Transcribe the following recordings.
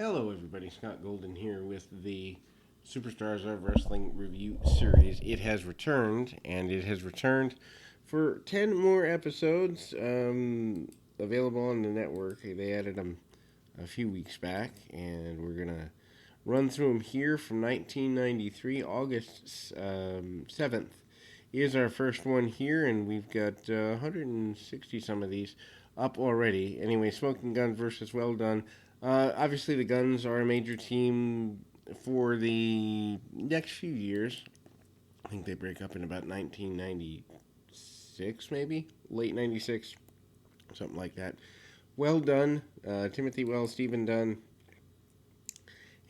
Hello, everybody. Scott Golden here with the Superstars of Wrestling review series. It has returned, and it has returned for 10 more episodes available on the network. They added them a few weeks back, and we're going to run through them here from 1993. August 7th is our first one here, and we've got 160 some of these up already. Anyway, Smoking Guns versus Well Done. Obviously, the Guns are a major team for the next few years. I think they break up in about 1996, maybe late 96, something like that. Well Done, Timothy Wells, Stephen Dunn,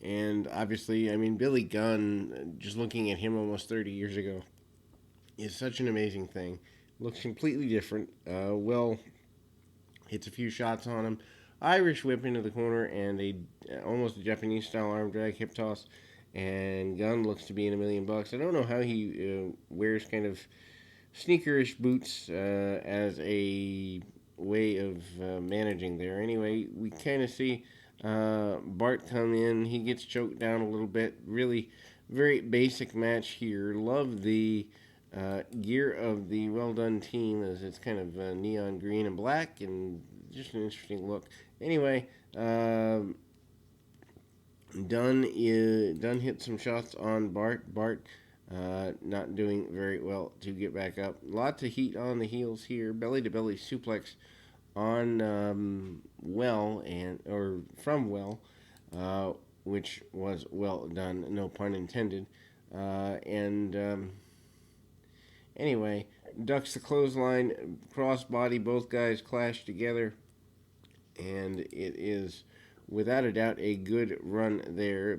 and obviously, I mean, Billy Gunn, just looking at him almost 30 years ago, is such an amazing thing. Looks completely different. Well, hits a few shots on him. Irish whip into the corner and almost a Japanese style arm drag hip toss. And Gunn looks to be in $1,000,000. I don't know how he wears kind of sneakerish boots as a way of managing there. Anyway, we kind of see Bart come in. He gets choked down a little bit. Really, very basic match here. Love the gear of the Well Done team as it's kind of neon green and black and just an interesting look. Anyway, Dunn hit some shots on Bart. Bart not doing very well to get back up. Lots of heat on the heels here. Belly to belly suplex on from Well, which was well done. No pun intended. And Anyway, ducks the clothesline, crossbody. Both guys clash together, and it is without a doubt a good run there.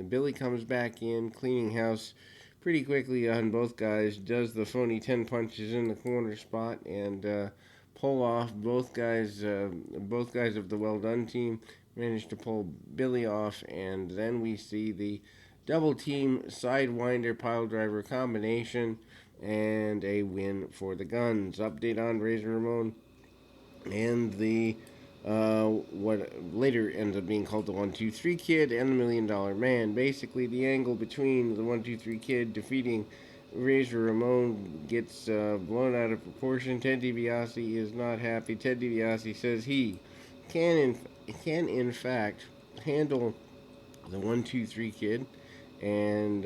Billy comes back in, cleaning house pretty quickly on both guys. Does the phony 10 punches in the corner spot and pull off both guys. Both guys of the Well Done team manage to pull Billy off, and then we see the double team sidewinder pile driver combination and a win for the Guns. Update on Razor Ramon and the what later ends up being called the 1-2-3 Kid and the $1,000,000 Man. Basically, the angle between the 1-2-3 Kid defeating Razor Ramon gets blown out of proportion. Ted DiBiase is not happy. Ted DiBiase says he can in fact handle the 1-2-3 Kid, and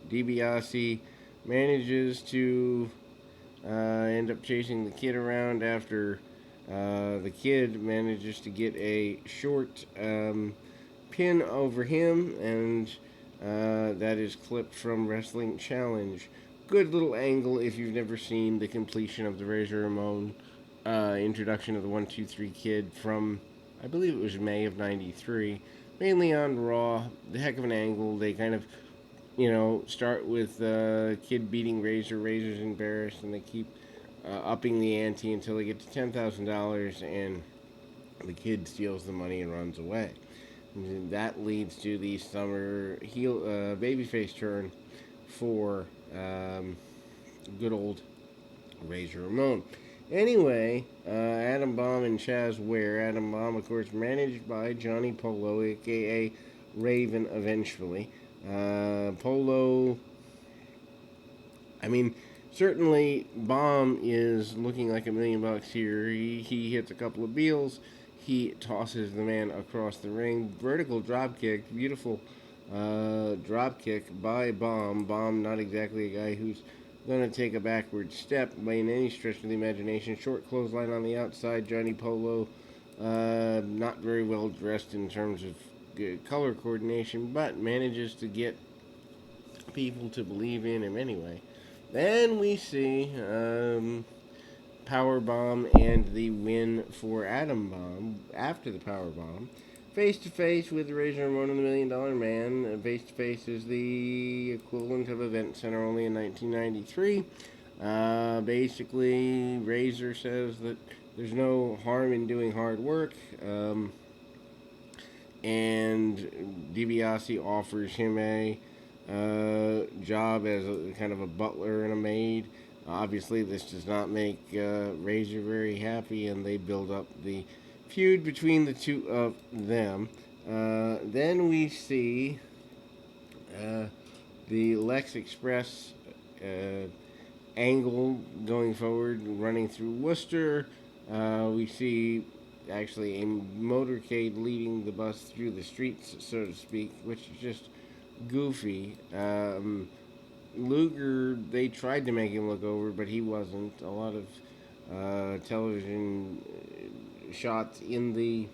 DiBiase manages to end up chasing the Kid around after the Kid manages to get a short pin over him, and that is clipped from Wrestling Challenge. Good little angle if you've never seen the completion of the Razor Ramon introduction of the 1-2-3 Kid from, I believe it was May of '93, mainly on Raw. The heck of an angle. They kind of start with Kid beating Razor. Razor's embarrassed, and they keep upping the ante until they get to $10,000, and the Kid steals the money and runs away. And that leads to the summer heel babyface turn for good old Razor Ramon. Anyway, Adam Bomb and Chaz Ware. Adam Bomb, of course, managed by Johnny Polo, a.k.a. Raven, eventually. Polo, I mean, certainly Bomb is looking like $1,000,000 here. He hits a couple of beals. He tosses the man across the ring. Vertical drop kick, beautiful drop kick by Bomb. Bomb, not exactly a guy who's going to take a backward step by any stretch of the imagination. Short clothesline on the outside. Johnny Polo, not very well dressed in terms of color coordination, but manages to get people to believe in him anyway. Then we see Power Bomb and the win for Adam Bomb after the Power Bomb. Face to face with Razor Ramon and the $1,000,000 Man. Face to face is the equivalent of Event Center only in 1993. Basically, Razor says that there's no harm in doing hard work. And DiBiase offers him a job as a kind of a butler and a maid. Obviously, this does not make Razor very happy, and they build up the feud between the two of them. then we see the Lex Express angle going forward, running through Worcester. We see actually a motorcade leading the bus through the streets, so to speak, which is just goofy. Luger, they tried to make him look over, but he wasn't. A lot of television shots in the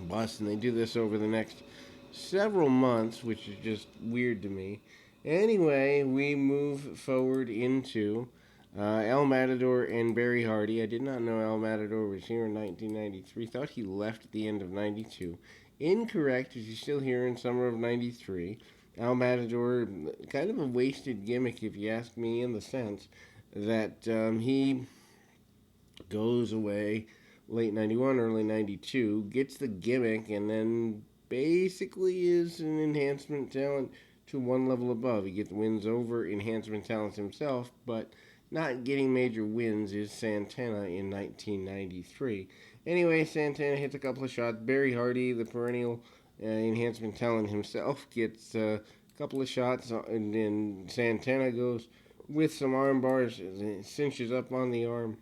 bus, and they do this over the next several months, which is just weird to me. Anyway, we move forward into El Matador and Barry Hardy. I did not know El Matador was here in 1993. Thought he left at the end of 92. Incorrect, as he's still here in summer of 93. El Matador, kind of a wasted gimmick, if you ask me, in the sense that he goes away late 91, early 92, gets the gimmick, and then basically is an enhancement talent to one level above. He gets wins over enhancement talents himself, but not getting major wins is Santana in 1993. Anyway, Santana hits a couple of shots. Barry Hardy, the perennial enhancement talent himself, gets a couple of shots, and then Santana goes with some arm bars, cinches up on the arm,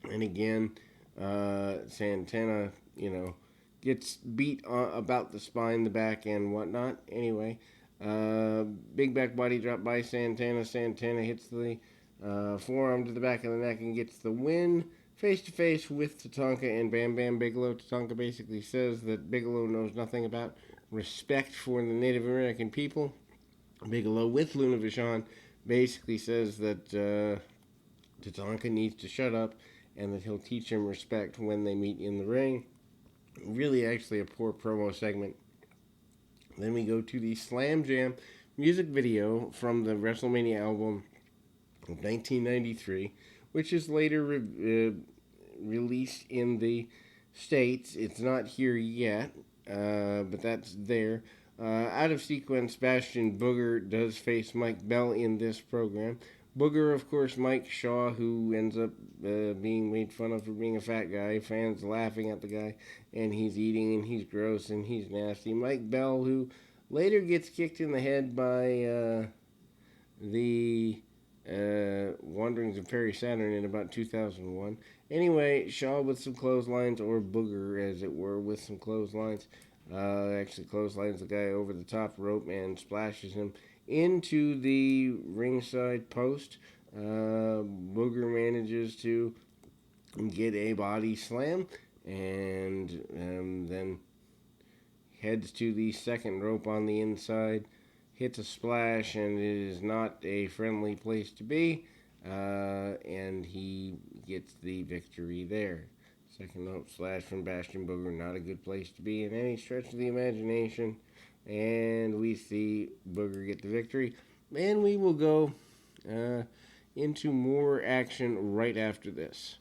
and again, Santana, gets beat about the spine, the back, and whatnot. Anyway, big back body drop by Santana. Santana hits the forearm to the back of the neck and gets the win. Face to face with Tatanka and Bam Bam Bigelow. Tatanka basically says that Bigelow knows nothing about respect for the Native American people. Bigelow with Luna Vachon basically says that Tatanka needs to shut up and that he'll teach him respect when they meet in the ring. Really, actually, a poor promo segment. Then we go to the Slam Jam music video from the WrestleMania album of 1993, which is later released in the States. It's not here yet, but that's there. Out of sequence, Bastion Booger does face Mike Bell in this program. Booger, of course, Mike Shaw, who ends up being made fun of for being a fat guy. Fans laughing at the guy, and he's eating, and he's gross, and he's nasty. Mike Bell, who later gets kicked in the head by the Wanderings of Perry Saturn in about 2001. Anyway, Shaw with some clotheslines, or Booger, as it were, with some clotheslines. Actually clotheslines the guy over the top rope and splashes him into the ringside post. Booger manages to get a body slam and then heads to the second rope on the inside, hits a splash, and it is not a friendly place to be, and he gets the victory there. Second rope slash from Bastion Booger, not a good place to be in any stretch of the imagination. And we see Booger get the victory. And we will go into more action right after this.